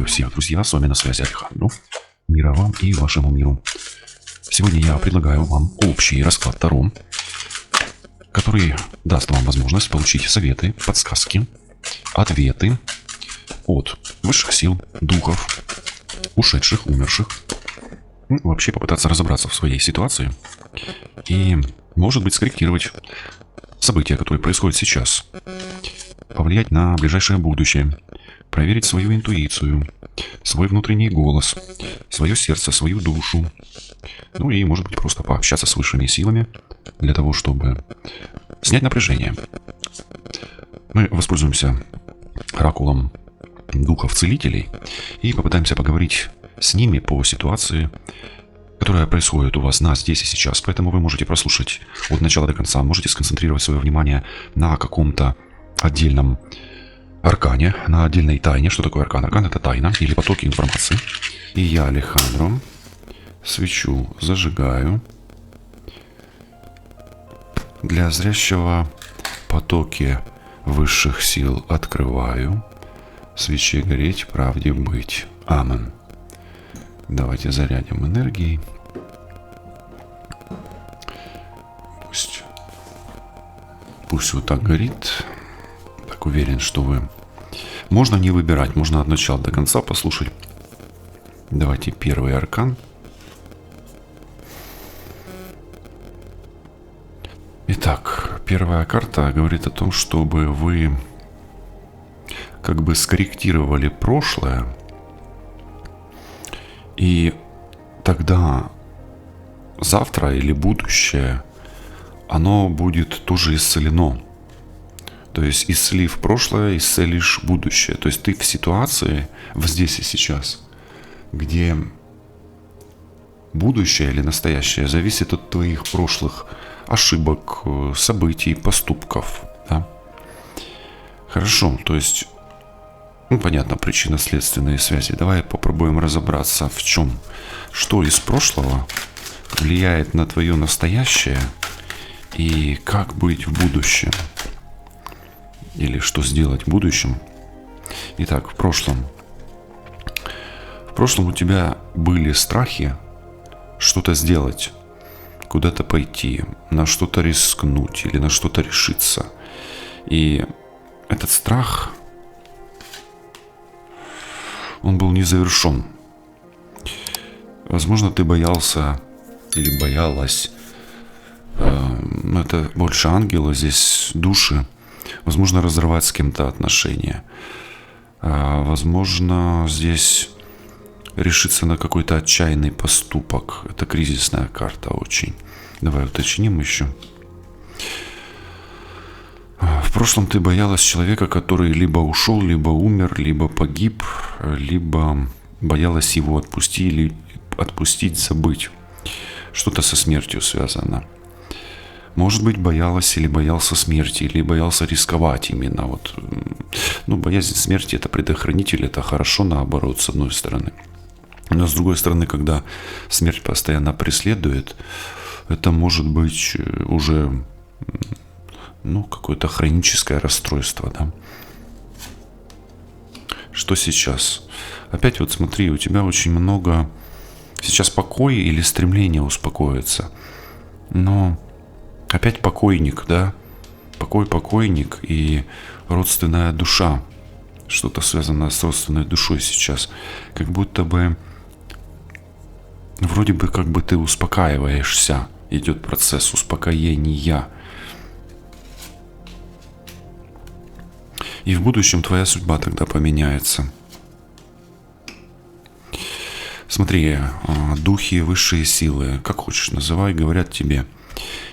Приветствую всех, друзья, с вами на связи Алехандро. Мира вам и вашему миру. Сегодня я предлагаю вам общий расклад Таро, который даст вам возможность получить советы, подсказки, ответы от высших сил, духов, ушедших, умерших. Вообще попытаться разобраться в своей ситуации и, может быть, скорректировать события, которые происходят сейчас, повлиять на ближайшее будущее, проверить свою интуицию, свой внутренний голос, свое сердце, свою душу. Ну и, может быть, просто пообщаться с высшими силами для того, чтобы снять напряжение. Мы воспользуемся оракулом духов-целителей и попытаемся поговорить с ними по ситуации, которая происходит у вас здесь и сейчас. Поэтому вы можете прослушать от начала до конца, можете сконцентрировать свое внимание на каком-то отдельном аркане, на отдельной тайне. Что такое аркан? Аркан — это тайна или потоки информации. И я, Алехандро, свечу зажигаю. Для зрящего потоки высших сил открываю. Свече гореть, правде быть. Амен. Давайте зарядим энергией. Пусть вот так горит. Так уверен, что вы... Можно не выбирать, можно от начала до конца послушать. Давайте первый аркан. Итак, первая карта говорит о том, чтобы вы как бы скорректировали прошлое, и тогда завтра или будущее, оно будет тоже исцелено. То есть, исцелив прошлое, исцелишь будущее. То есть, ты в ситуации, в здесь и сейчас, где будущее или настоящее зависит от твоих прошлых ошибок, событий, поступков. Да? Хорошо, то есть, понятно, причинно-следственные связи. Давай попробуем разобраться, в чем, что из прошлого влияет на твое настоящее и как быть в будущем. Или что сделать в будущем. Итак, в прошлом. В прошлом у тебя были страхи что-то сделать, куда-то пойти, на что-то рискнуть или на что-то решиться. И этот страх, он был не завершен. Возможно, ты боялся или боялась, это больше ангелы, здесь души. Возможно, разрывать с кем-то отношения. Возможно, здесь решиться на какой-то отчаянный поступок. Это кризисная карта очень. Давай уточним еще. В прошлом ты боялась человека, который либо ушел, либо умер, либо погиб, либо боялась его отпустить, забыть. Что-то со смертью связано. Может быть, боялась или боялся смерти, или боялся рисковать именно. Вот. Боязнь смерти — это предохранитель, это хорошо, наоборот, с одной стороны. Но с другой стороны, когда смерть постоянно преследует, это может быть уже какое-то хроническое расстройство. Да? Что сейчас? Опять вот смотри, у тебя очень много сейчас покоя или стремления успокоиться. Но опять покойник, да? Покойник и родственная душа. Что-то связано с родственной душой сейчас. Как будто бы, вроде бы как бы ты успокаиваешься. Идет процесс успокоения. И в будущем твоя судьба тогда поменяется. Смотри, духи, высшие силы, как хочешь называй, говорят тебе.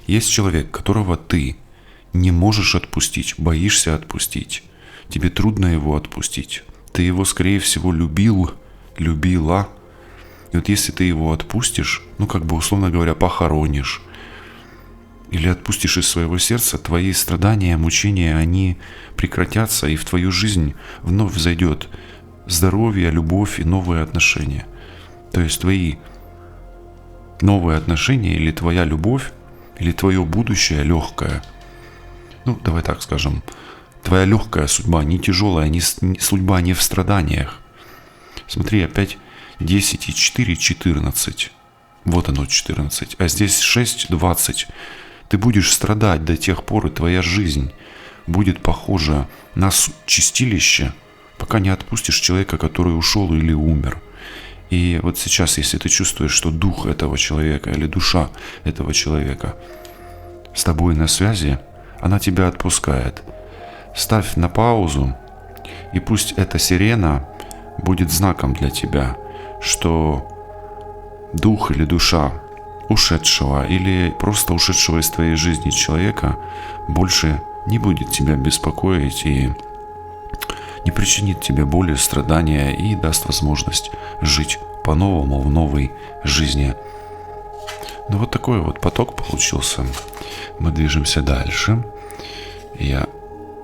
Есть человек, которого ты не можешь отпустить, боишься отпустить. Тебе трудно его отпустить. Ты его, скорее всего, любила. И вот если ты его отпустишь, условно говоря, похоронишь, или отпустишь из своего сердца, твои страдания, мучения, они прекратятся, и в твою жизнь вновь зайдет здоровье, любовь и новые отношения. То есть твои новые отношения или твоя любовь, или твое будущее легкое. Давай так скажем. Твоя легкая судьба, не тяжелая, судьба не в страданиях. Смотри, опять 10 и 4, 14. Вот оно 14. А здесь 6, 20. Ты будешь страдать до тех пор, и твоя жизнь будет похожа на чистилище, пока не отпустишь человека, который ушел или умер. И вот сейчас, если ты чувствуешь, что дух этого человека или душа этого человека с тобой на связи, она тебя отпускает. Ставь на паузу, и пусть эта сирена будет знаком для тебя, что дух или душа ушедшего или просто ушедшего из твоей жизни человека больше не будет тебя беспокоить и не причинит тебе боли, страдания и даст возможность жить по-новому в новой жизни. Ну вот такой вот поток получился. Мы движемся дальше. Я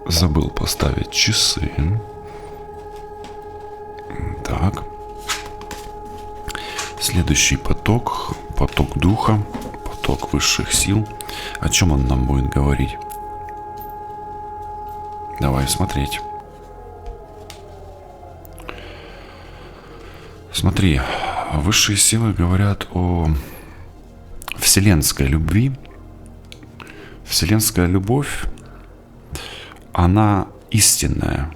забыл поставить часы. Так. Следующий поток. Поток духа. Поток высших сил. О чем он нам будет говорить? Давай смотреть. Смотри, высшие силы говорят о вселенской любви. Вселенская любовь, она истинная.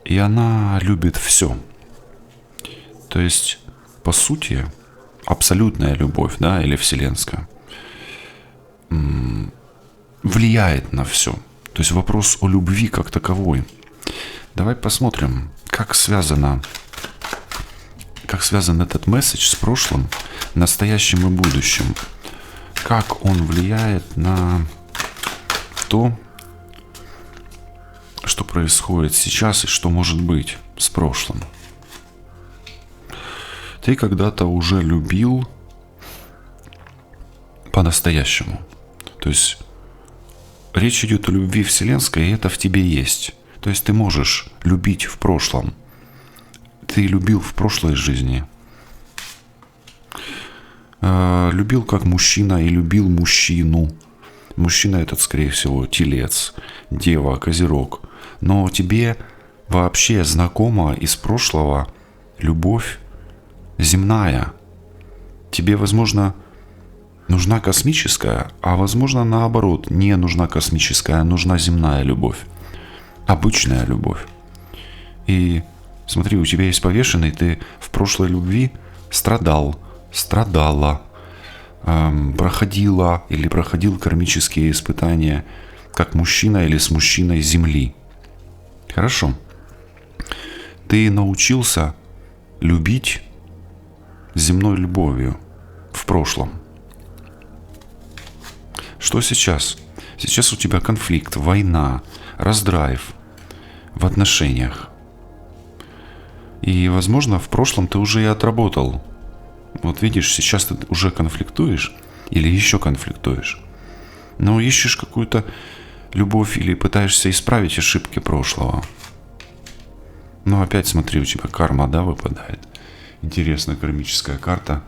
И она любит все. То есть, по сути, абсолютная любовь, да, или вселенская, влияет на все. То есть вопрос о любви как таковой. Давай посмотрим, как связан этот месседж с прошлым, настоящим и будущим. Как он влияет на то, что происходит сейчас и что может быть с прошлым. Ты когда-то уже любил по-настоящему. То есть речь идет о любви вселенской, и это в тебе есть. То есть ты можешь любить в прошлом. Ты любил в прошлой жизни. Любил как мужчина и любил мужчину. Мужчина этот, скорее всего, телец, дева, козерог. Но тебе вообще знакома из прошлого любовь земная. Тебе, возможно, нужна космическая, а возможно, наоборот, не нужна космическая, а нужна земная любовь. Обычная любовь. И смотри, у тебя есть повешенный, ты в прошлой любви страдал, страдала, проходила или проходил кармические испытания, как мужчина или с мужчиной Земли. Хорошо. Ты научился любить земной любовью в прошлом. Что сейчас? Сейчас у тебя конфликт, война, раздрайв в отношениях. И, возможно, в прошлом ты уже и отработал. Вот видишь, сейчас ты уже конфликтуешь или еще конфликтуешь. Но ищешь какую-то любовь или пытаешься исправить ошибки прошлого. Но опять смотри, у тебя карма, да, выпадает. Интересная кармическая карта.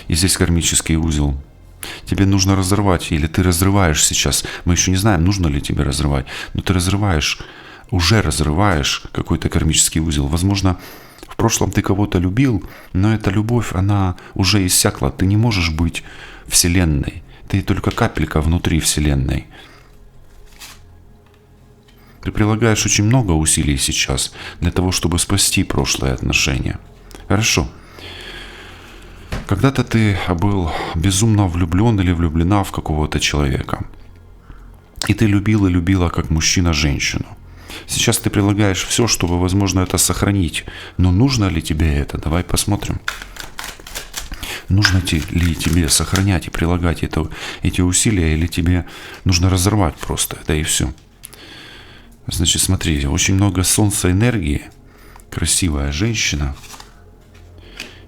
И здесь кармический узел. Тебе нужно разорвать, или ты разрываешь сейчас. Мы еще не знаем, нужно ли тебе разрывать. Но ты уже разрываешь какой-то кармический узел. Возможно, в прошлом ты кого-то любил, но эта любовь, она уже иссякла. Ты не можешь быть вселенной. Ты только капелька внутри вселенной. Ты прилагаешь очень много усилий сейчас для того, чтобы спасти прошлые отношения. Хорошо. Когда-то ты был безумно влюблен или влюблена в какого-то человека. И ты любил и любила как мужчина женщину. Сейчас ты прилагаешь все, чтобы, возможно, это сохранить. Но нужно ли тебе это? Давай посмотрим. Нужно ли тебе сохранять и прилагать эти усилия, или тебе нужно разорвать просто это и все? Значит, смотри, очень много солнца энергии, красивая женщина.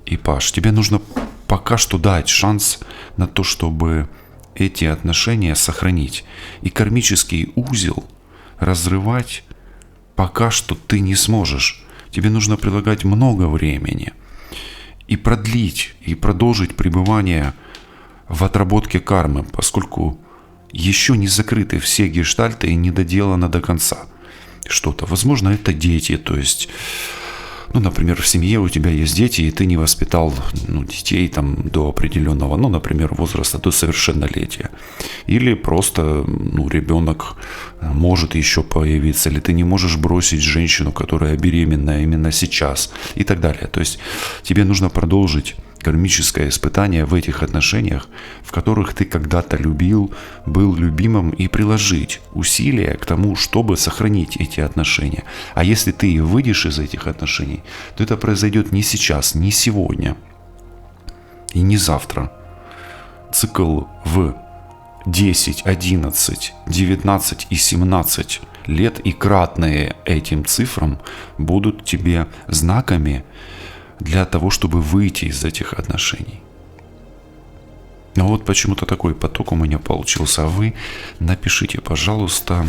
И Паш, тебе нужно пока что дать шанс на то, чтобы эти отношения сохранить. И кармический узел разрывать пока что ты не сможешь. Тебе нужно прилагать много времени. И продлить, и продолжить пребывание в отработке кармы, поскольку еще не закрыты все гештальты и не доделано до конца. что-то. Возможно, это дети, то есть, ну, например, в семье у тебя есть дети, и ты не воспитал, ну, детей там до определенного, ну, например, возраста, до совершеннолетия. Или просто, ну, ребенок может еще появиться, или ты не можешь бросить женщину, которая беременна именно сейчас, и так далее. То есть тебе нужно продолжить кармическое испытание в этих отношениях, в которых ты когда-то любил, был любимым, и приложить усилия к тому, чтобы сохранить эти отношения. А если ты выйдешь из этих отношений, то это произойдет не сейчас, не сегодня и не завтра. Цикл в 10, 11, 19 и 17 лет и кратные этим цифрам будут тебе знаками для того, чтобы выйти из этих отношений. Но вот почему-то такой поток у меня получился. А вы напишите, пожалуйста,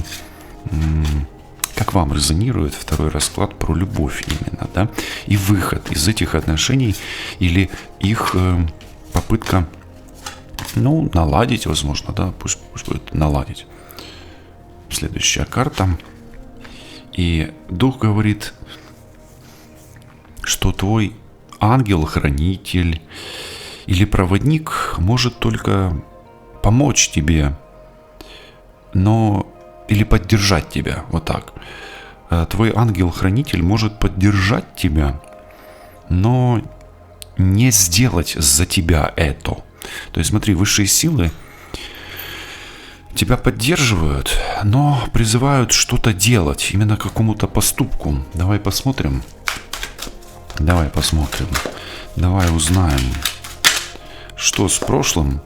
как вам резонирует второй расклад про любовь именно, да, и выход из этих отношений или их попытка, ну, наладить, возможно, да, пусть будет наладить. Следующая карта. И дух говорит, что твой ангел-хранитель или проводник может только помочь тебе, но или поддержать тебя, вот так. Твой ангел-хранитель может поддержать тебя, но не сделать за тебя это. То есть смотри, высшие силы тебя поддерживают, но призывают что-то делать, именно к какому-то поступку. Давай посмотрим. Давай посмотрим. Давай узнаем, что с прошлым,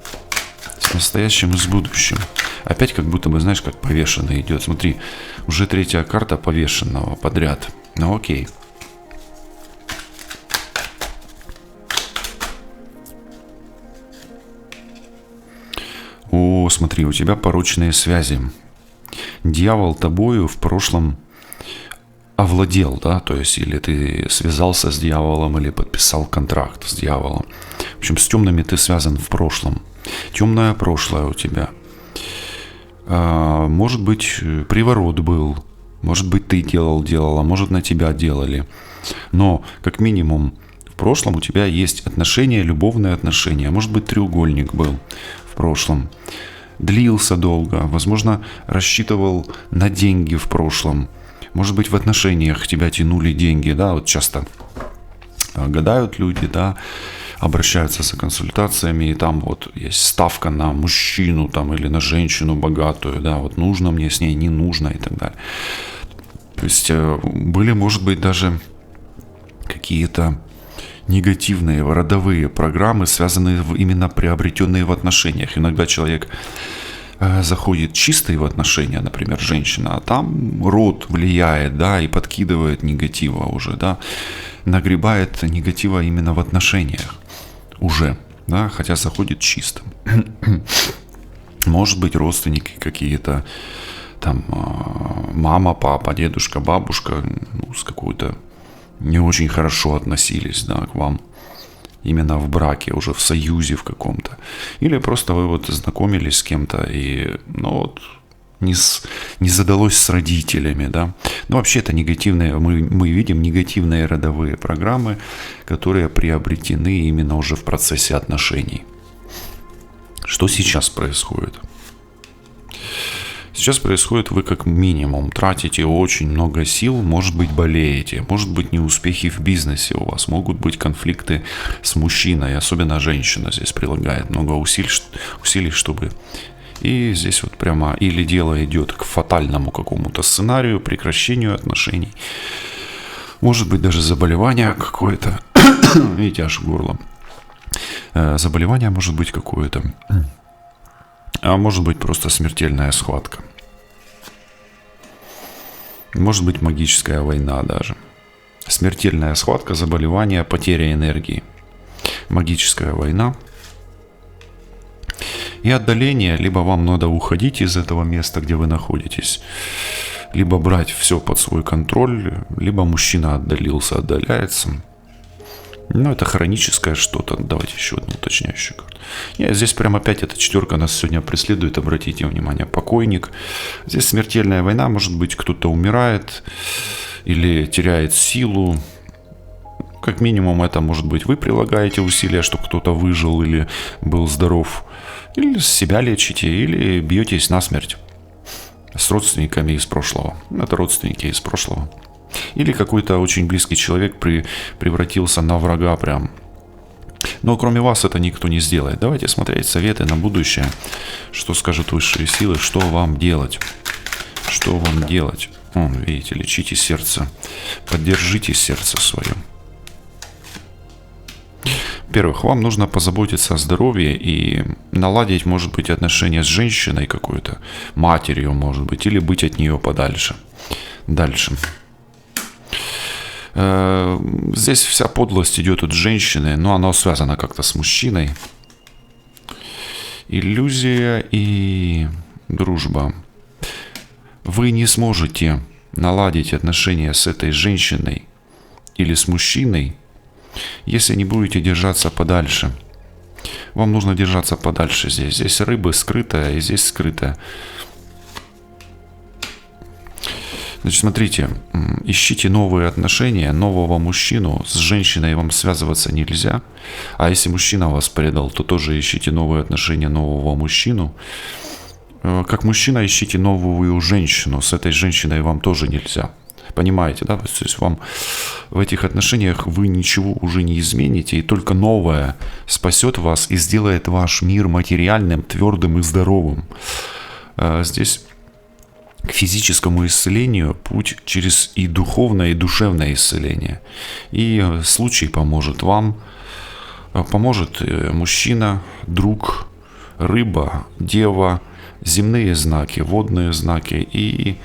с настоящим и с будущим. Опять как будто бы, знаешь, как повешенный идет. Смотри, уже третья карта повешенного подряд. Ну окей. О, смотри, у тебя порочные связи. Дьявол тобою в прошлом овладел, да, то есть или ты связался с дьяволом, или подписал контракт с дьяволом. В общем, с темными ты связан в прошлом. Темное прошлое у тебя. Может быть, приворот был, может быть, ты делал, а может, на тебя делали. Но, как минимум, в прошлом у тебя есть отношения, любовные отношения. Может быть, треугольник был в прошлом. Длился долго, возможно, рассчитывал на деньги в прошлом. Может быть, в отношениях тебя тянули деньги, да, вот часто гадают люди, да, обращаются за консультациями, и там вот есть ставка на мужчину там или на женщину богатую, да, вот нужно мне с ней, не нужно и так далее. То есть были, может быть, даже какие-то негативные родовые программы, связанные именно приобретенные в отношениях. Иногда человек заходит чистый в отношения, например, женщина, а там род влияет, да, и подкидывает негатива уже, да, нагребает негатива именно в отношениях уже, да, хотя заходит чистым. Может быть, родственники какие-то, там, мама, папа, дедушка, бабушка, ну, с какой-то не очень хорошо относились, да, к вам. Именно в браке, уже в союзе в каком-то. Или просто вы вот знакомились с кем-то и, ну вот, не задалось с родителями, да. Ну, вообще это негативные, мы видим негативные родовые программы, которые приобретены именно уже в процессе отношений. Что сейчас происходит? Сейчас происходит, вы как минимум тратите очень много сил, может быть, болеете, может быть, неуспехи в бизнесе у вас, могут быть конфликты с мужчиной, особенно женщина здесь прилагает много усилий, чтобы... И здесь вот прямо или дело идет к фатальному какому-то сценарию, прекращению отношений, может быть, даже заболевание какое-то, видите, аж горло, заболевание может быть какое-то. А может быть просто смертельная схватка. Может быть магическая война даже. Смертельная схватка, заболевание, потеря энергии. Магическая война. И отдаление. Либо вам надо уходить из этого места, где вы находитесь. Либо брать все под свой контроль. Либо мужчина отдаляется. Ну, это хроническое что-то. Давайте еще одну уточняющую карту. Нет, здесь прям опять эта четверка нас сегодня преследует. Обратите внимание, покойник. Здесь смертельная война. Может быть, кто-то умирает или теряет силу. Как минимум, это может быть вы прилагаете усилия, чтобы кто-то выжил или был здоров. Или себя лечите, или бьетесь насмерть с родственниками из прошлого. Это родственники из прошлого. Или какой-то очень близкий человек превратился на врага прям. Но кроме вас это никто не сделает. Давайте смотреть советы на будущее. Что скажут высшие силы, что вам делать. Что вам делать? Видите, лечите сердце. Поддержите сердце свое. Во-первых, вам нужно позаботиться о здоровье и наладить, может быть, отношения с женщиной какой-то, матерью, может быть, или быть от нее подальше. Дальше. Здесь вся подлость идет от женщины, но она связана как-то с мужчиной. Иллюзия и дружба. Вы не сможете наладить отношения с этой женщиной или с мужчиной, если не будете держаться подальше. Вам нужно держаться подальше здесь. Здесь рыба скрытая и здесь скрытая. Значит, смотрите, ищите новые отношения, нового мужчину. С женщиной вам связываться нельзя. А если мужчина вас предал, то тоже ищите новые отношения, нового мужчину. Как мужчина ищите новую женщину. С этой женщиной вам тоже нельзя. Понимаете, да? То есть вам в этих отношениях вы ничего уже не измените, и только новое спасет вас и сделает ваш мир материальным, твердым и здоровым. Здесь к физическому исцелению путь через и духовное, и душевное исцеление. И случай поможет вам, поможет мужчина, друг, рыба, дева, земные знаки, водные знаки. И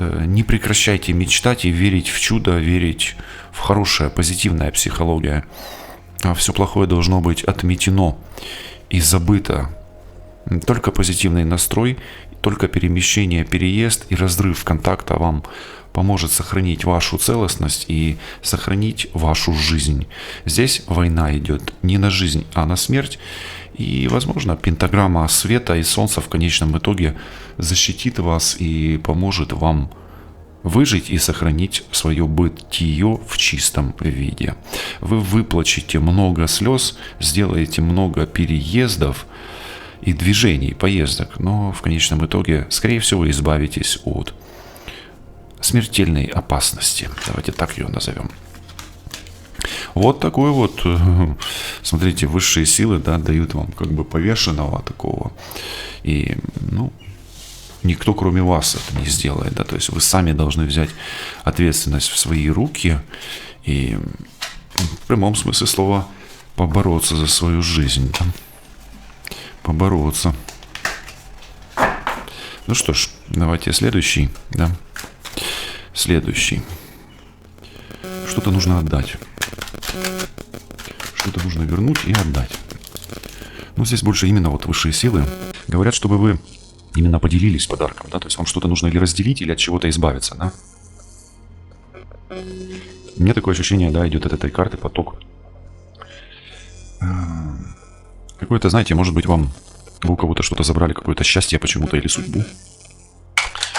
не прекращайте мечтать и верить в чудо, верить в хорошее, позитивная психология. Все плохое должно быть отметено и забыто. Только позитивный настрой, только перемещение, переезд и разрыв контакта вам поможет сохранить вашу целостность и сохранить вашу жизнь. Здесь война идет не на жизнь, а на смерть. И, возможно, пентаграмма света и солнца в конечном итоге защитит вас и поможет вам выжить и сохранить свое бытие в чистом виде. Вы выплачете много слез, сделаете много переездов и движений, поездок, но в конечном итоге, скорее всего, избавитесь от смертельной опасности. Давайте так ее назовем. Вот такой вот, смотрите, высшие силы, да, дают вам как бы повешенного такого. И, никто кроме вас это не сделает, да, то есть вы сами должны взять ответственность в свои руки и в прямом смысле слова побороться за свою жизнь, да? Побороться. Ну что ж, давайте следующий, да, следующий. Что-то нужно отдать. Что-то нужно вернуть и отдать. Но здесь больше именно вот высшие силы говорят, чтобы вы именно поделились подарком, да, то есть вам что-то нужно или разделить, или от чего-то избавиться, да. У меня такое ощущение, да, идет от этой карты поток. Какое-то, знаете, может быть, вы у кого-то что-то забрали, какое-то счастье почему-то или судьбу.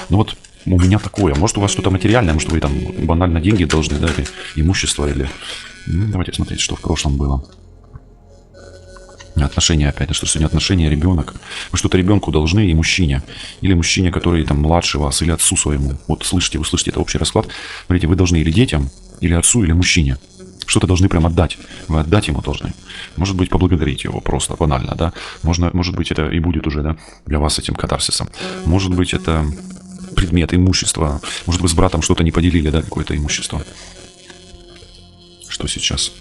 Ну вот у меня такое. Может, у вас что-то материальное, может, вы там банально деньги должны, да, или имущество, или... Давайте смотреть, что в прошлом было. Отношения опять. Что сегодня отношения, ребенок. Вы что-то ребенку должны и мужчине. Или мужчине, который там младше вас, или отцу своему. Вот слышите, вы слышите, это общий расклад. Смотрите, вы должны или детям, или отцу, или мужчине. Что-то должны прям отдать. Вы отдать ему должны. Может быть, поблагодарить его просто, банально, да. Может быть, это и будет уже, да, для вас этим катарсисом. Может быть, это предмет, имущество. Может, вы с братом что-то не поделили, да, какое-то имущество. Что сейчас?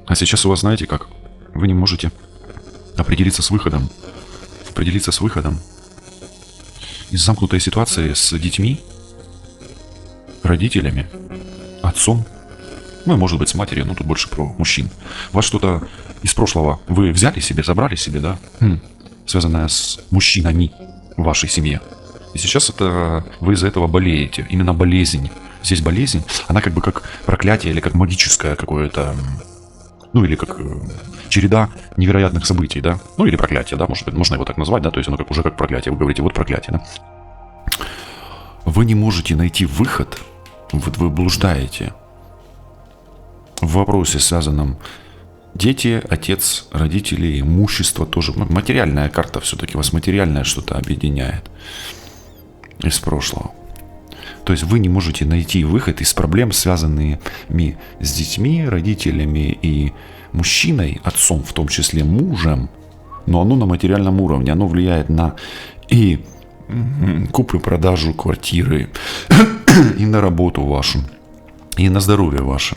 А сейчас у вас, знаете как? Вы не можете определиться с выходом. Определиться с выходом. Из замкнутой ситуации с детьми, родителями, отцом. Ну, и может быть, с матерью, но тут больше про мужчин. У вас что-то из прошлого вы взяли себе, забрали себе, да? Связанное с мужчинами в вашей семье. И сейчас это вы из-за этого болеете. Именно болезнь. Здесь болезнь, она как бы как проклятие или как магическое какое-то, ну или как череда невероятных событий, да, ну или проклятие, да, может быть, можно его так назвать, да, то есть оно как уже как проклятие, вы говорите, вот проклятие, да. Вы не можете найти выход, вот вы блуждаете в вопросе, связанном дети, отец, родители, имущество тоже. Материальная карта все-таки, вас материальное что-то объединяет из прошлого. То есть вы не можете найти выход из проблем, связанными с детьми, родителями и мужчиной, отцом, в том числе мужем, но оно на материальном уровне, оно влияет на и куплю-продажу квартиры, и на работу вашу, и на здоровье ваше.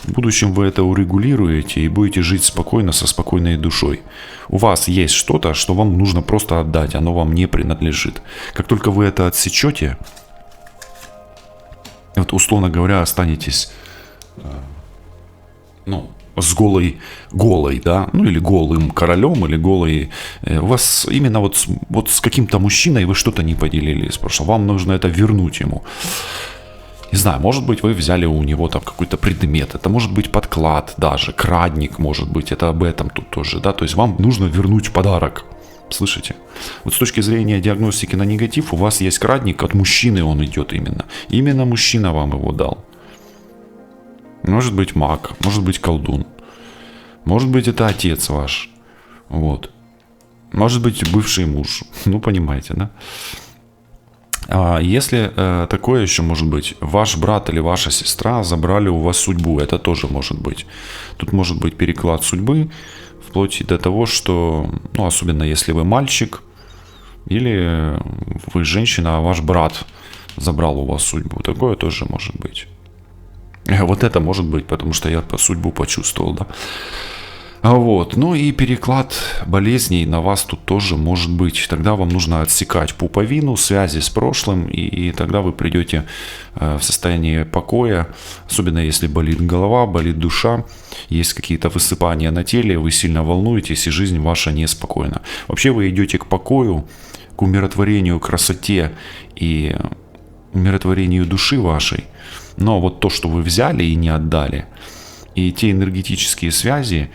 В будущем вы это урегулируете и будете жить спокойно, со спокойной душой. У вас есть что-то, что вам нужно просто отдать, оно вам не принадлежит. Как только вы это отсечете, вот условно говоря, останетесь, с голой, да, ну или голым королем, или голой, у вас именно вот с каким-то мужчиной вы что-то не поделили из прошлого, вам нужно это вернуть ему. Не знаю, может быть, вы взяли у него там какой-то предмет, это может быть подклад даже, крадник может быть, это об этом тут тоже, да, то есть вам нужно вернуть подарок, слышите? Вот с точки зрения диагностики на негатив, у вас есть крадник, от мужчины он идет именно мужчина вам его дал. Может быть маг, может быть колдун, может быть это отец ваш, вот, может быть бывший муж, ну понимаете, да? Если такое еще может быть, ваш брат или ваша сестра забрали у вас судьбу, это тоже может быть. Тут может быть переклад судьбы, вплоть до того, что, ну, особенно если вы мальчик, или вы женщина, а ваш брат забрал у вас судьбу, такое тоже может быть. Вот это может быть, потому что я судьбу почувствовал, да. Вот. Ну и переклад болезней на вас тут тоже может быть. Тогда вам нужно отсекать пуповину, связи с прошлым, и тогда вы придете в состояние покоя, особенно если болит голова, болит душа, есть какие-то высыпания на теле, вы сильно волнуетесь, и жизнь ваша неспокойна. Вообще вы идете к покою, к умиротворению, красоте и умиротворению души вашей, но вот то, что вы взяли и не отдали, и те энергетические связи,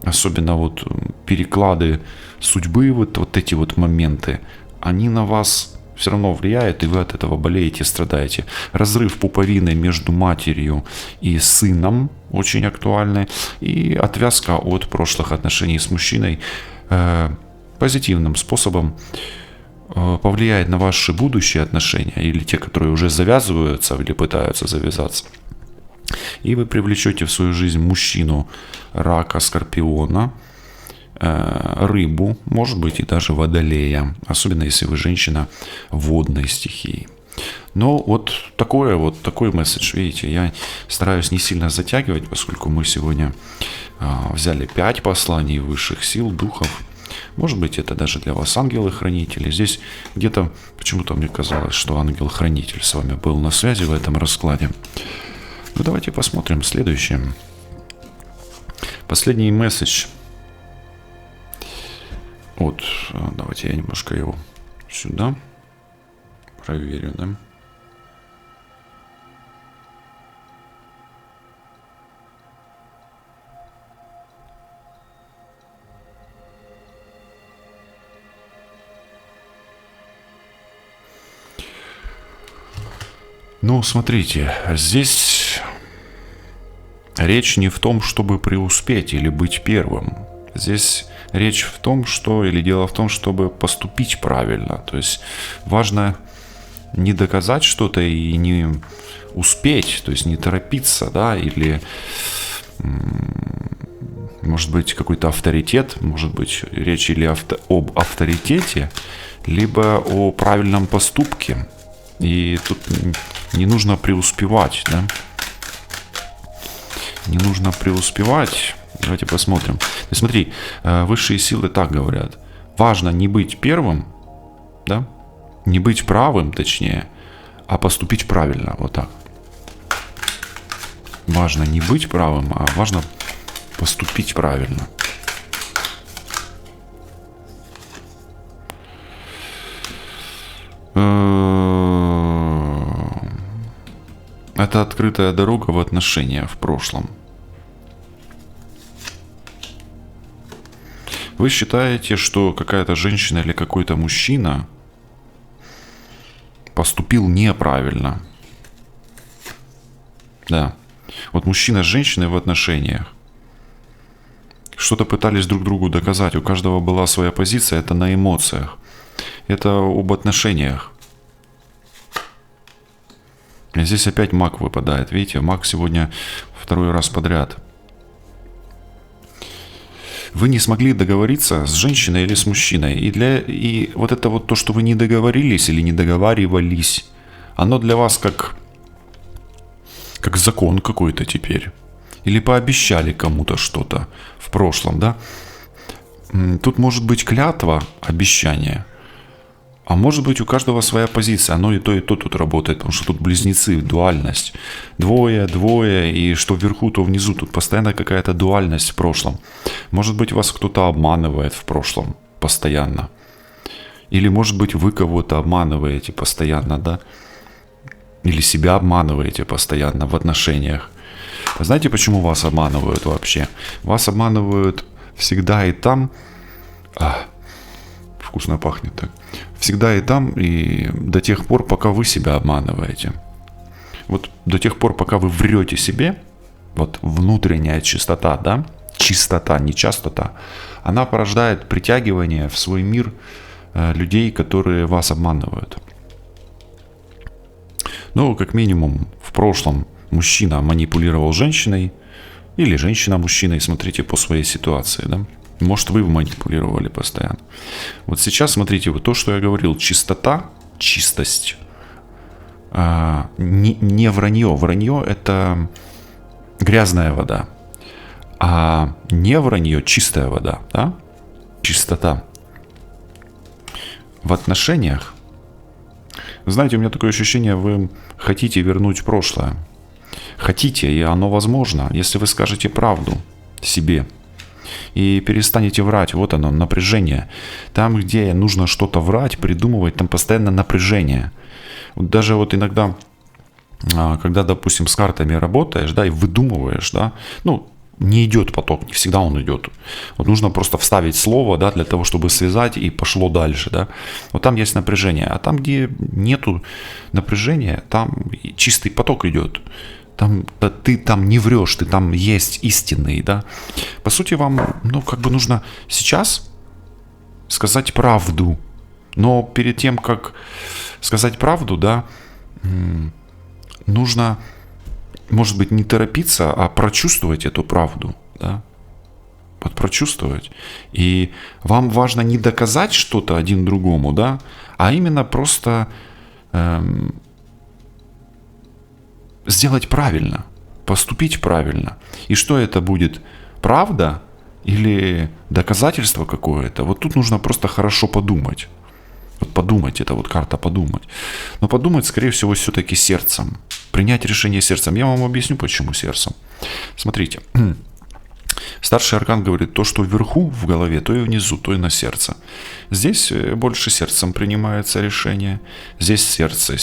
особенно вот переклады судьбы, вот эти вот моменты, они на вас все равно влияют, и вы от этого болеете, страдаете. Разрыв пуповины между матерью и сыном очень актуальный, и отвязка от прошлых отношений с мужчиной позитивным способом повлияет на ваши будущие отношения, или те, которые уже завязываются или пытаются завязаться. И вы привлечете в свою жизнь мужчину, рака, скорпиона, рыбу, может быть и даже водолея, особенно если вы женщина водной стихии. Но вот такой месседж, видите, я стараюсь не сильно затягивать, поскольку мы сегодня взяли 5 посланий высших сил, духов. Может быть, это даже для вас ангелы-хранители. Здесь где-то почему-то мне казалось, что ангел-хранитель с вами был на связи в этом раскладе. Ну, давайте посмотрим следующее. Последний месседж. Вот, давайте я немножко его сюда проверю, да? Ну, смотрите, здесь речь не в том, чтобы преуспеть или быть первым. Здесь речь в том, дело в том, чтобы поступить правильно. То есть важно не доказать что-то и не успеть, то есть не торопиться, да, или может быть какой-то авторитет, может быть речь или об авторитете, либо о правильном поступке. И тут не нужно преуспевать, да? Не нужно преуспевать. Давайте посмотрим. Смотри, высшие силы так говорят. Важно не быть первым, да? Не быть правым, точнее, а поступить правильно. Вот так. Важно не быть правым, а важно поступить правильно. Это открытая дорога в отношения в прошлом. Вы считаете, что какая-то женщина или какой-то мужчина поступил неправильно. Да. Вот мужчина с женщиной в отношениях что-то пытались друг другу доказать. У каждого была своя позиция. Это на эмоциях. Это об отношениях. И здесь опять маг выпадает. Видите, маг сегодня второй раз подряд. Вы не смогли договориться с женщиной или с мужчиной. И вот это вот то, что вы не договорились или не договаривались, оно для вас как закон какой-то теперь. Или пообещали кому-то что-то в прошлом, да? Тут может быть клятва, обещание. А может быть у каждого своя позиция. Оно и то тут работает, потому что тут близнецы, дуальность. Двое, и что вверху, то внизу. Тут постоянно какая-то дуальность в прошлом. Может быть, вас кто-то обманывает в прошлом постоянно. Или, может быть, вы кого-то обманываете постоянно, да? Или себя обманываете постоянно в отношениях. Знаете, почему вас обманывают вообще? Вас обманывают всегда и там... Вкусно пахнет так. Всегда и там, и до тех пор, пока вы себя обманываете. Вот до тех пор, пока вы врете себе, вот внутренняя чистота, да? Чистота, не частота. Она порождает притягивание в свой мир людей, которые вас обманывают. Ну, как минимум, в прошлом мужчина манипулировал женщиной, или женщина мужчиной, смотрите по своей ситуации, да? Может, вы манипулировали постоянно. Вот сейчас, смотрите, вот то, что я говорил, чистота, чистость, не вранье. Вранье – это грязная вода, а не вранье – чистая вода, да? Чистота. В отношениях, знаете, у меня такое ощущение, вы хотите вернуть прошлое. Хотите, и оно возможно, если вы скажете правду себе. И перестанете врать. Вот оно, напряжение. Там, где нужно что-то врать, придумывать, там постоянно напряжение. Вот даже вот иногда, когда, допустим, с картами работаешь, да, и выдумываешь, да, ну, не идет поток, не всегда он идет. Вот нужно просто вставить слово, да, для того, чтобы связать, и пошло дальше, да. Вот там есть напряжение. А там, где нету напряжения, там чистый поток идет. Там, ты там не врешь, ты там есть истинный, да. По сути, вам, нужно сейчас сказать правду. Но перед тем, как сказать правду, да, нужно, может быть, не торопиться, а прочувствовать эту правду, да. Вот прочувствовать. И вам важно не доказать что-то один другому, да, а именно просто... сделать правильно, поступить правильно. И что это будет? Правда или доказательство какое-то? Вот тут нужно просто хорошо подумать. Вот подумать, это вот карта подумать. Но подумать, скорее всего, все-таки сердцем. Принять решение сердцем. Я вам объясню, почему сердцем. Смотрите. Старший аркан говорит, то, что вверху в голове, то и внизу, то и на сердце. Здесь больше сердцем принимается решение. Здесь сердце.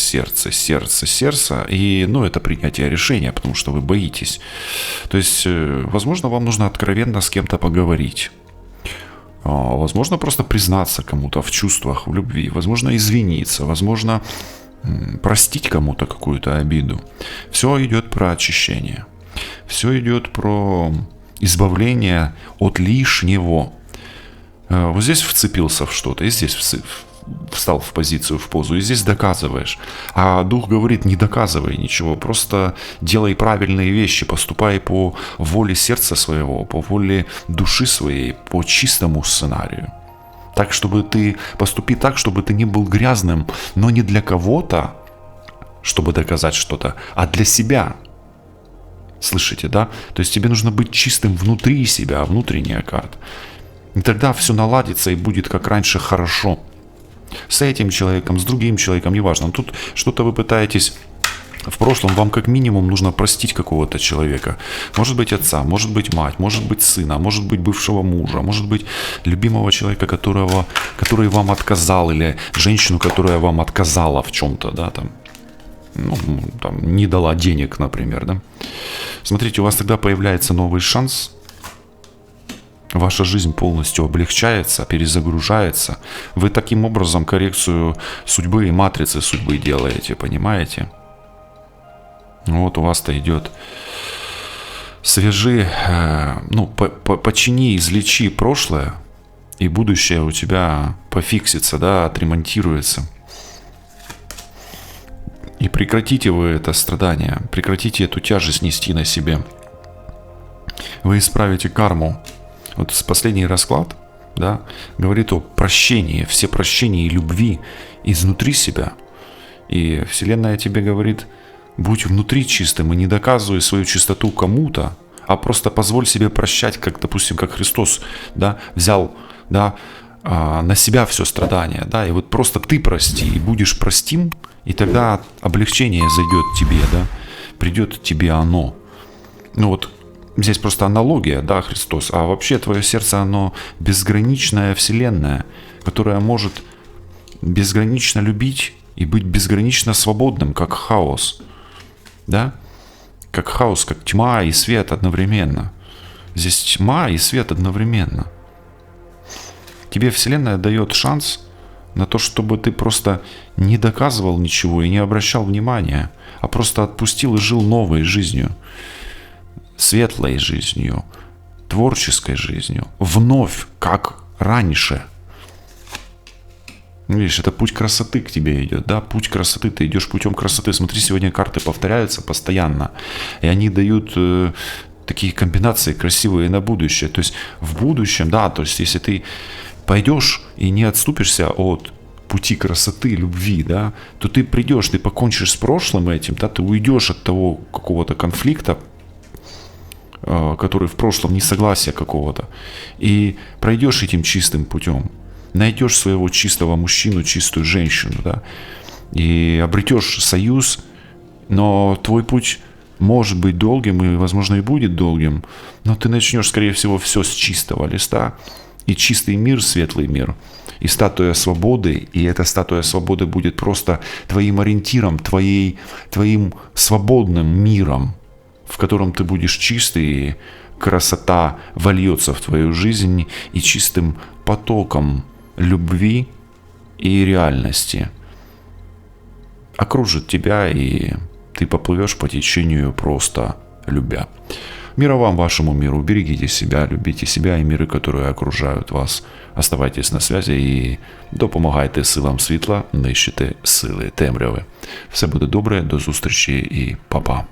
И, это принятие решения, потому что вы боитесь. То есть, возможно, вам нужно откровенно с кем-то поговорить. Возможно, просто признаться кому-то в чувствах, в любви. Возможно, извиниться. Возможно, простить кому-то какую-то обиду. Все идет про очищение. Все идет про... избавление от лишнего. Вот здесь вцепился в что-то, и здесь встал в позицию, в позу, и здесь доказываешь. А дух говорит, не доказывай ничего, просто делай правильные вещи, поступай по воле сердца своего, по воле души своей, по чистому сценарию. Так, чтобы ты поступи так, чтобы ты не был грязным, но не для кого-то, чтобы доказать что-то, а для себя. Слышите, да? То есть тебе нужно быть чистым внутри себя, внутренняя карта. И тогда все наладится и будет как раньше хорошо. С этим человеком, с другим человеком, неважно. Тут что-то вы пытаетесь В прошлом вам как минимум нужно простить какого-то человека. Может быть отца, может быть мать, может быть сына, может быть бывшего мужа, может быть любимого человека, который вам отказал, или женщину, которая вам отказала в чем-то, да, там, ну, там, не дала денег, например, да. Смотрите, у вас тогда появляется новый шанс. Ваша жизнь полностью облегчается, перезагружается. Вы таким образом коррекцию судьбы и матрицы судьбы делаете, понимаете? Вот у вас-то идет: свяжи, ну, почини, излечи прошлое, и будущее у тебя пофиксится, да, отремонтируется. И прекратите вы это страдание, прекратите эту тяжесть нести на себе. Вы исправите карму. Вот последний расклад, да, говорит о прощении, все прощения и любви изнутри себя. И Вселенная тебе говорит: будь внутри чистым и не доказывай свою чистоту кому-то, а просто позволь себе прощать, как, допустим, как Христос, да, взял, да, на себя все страдание, да, и вот просто ты прости, и будешь простим, и тогда облегчение зайдет тебе, да, придет тебе оно. Ну вот здесь просто аналогия, да, Христос, а вообще твое сердце, оно безграничная Вселенная, которая может безгранично любить и быть безгранично свободным, как хаос. Да? Как хаос, как тьма и свет одновременно. Здесь тьма и свет одновременно. Тебе Вселенная дает шанс на то, чтобы ты просто не доказывал ничего и не обращал внимания, а просто отпустил и жил новой жизнью, светлой жизнью, творческой жизнью, вновь, как раньше. Видишь, это путь красоты к тебе идет, да, путь красоты, ты идешь путем красоты. Смотри, сегодня карты повторяются постоянно, и они дают такие комбинации красивые на будущее. То есть в будущем, да, то есть если ты пойдешь и не отступишься от пути красоты, любви, да, то ты придешь, ты покончишь с прошлым этим, да, ты уйдешь от того какого-то конфликта, который в прошлом, несогласия какого-то, и пройдешь этим чистым путем. Найдешь своего чистого мужчину, чистую женщину, да, и обретешь союз, но твой путь может быть долгим и, возможно, и будет долгим, но ты начнешь, скорее всего, все с чистого листа, и чистый мир, светлый мир, и статуя свободы, и эта статуя свободы будет просто твоим ориентиром, твоим свободным миром, в котором ты будешь чистый, и красота вольется в твою жизнь, и чистым потоком любви и реальности окружит тебя, и ты поплывешь по течению, просто любя. Мира вам, вашему миру. Берегите себя, любите себя и миры, которые окружають вас. Оставайтесь на связі і допомагайте силам світла нищити сили темряви. Все буде добре, до зустрічі і па-па.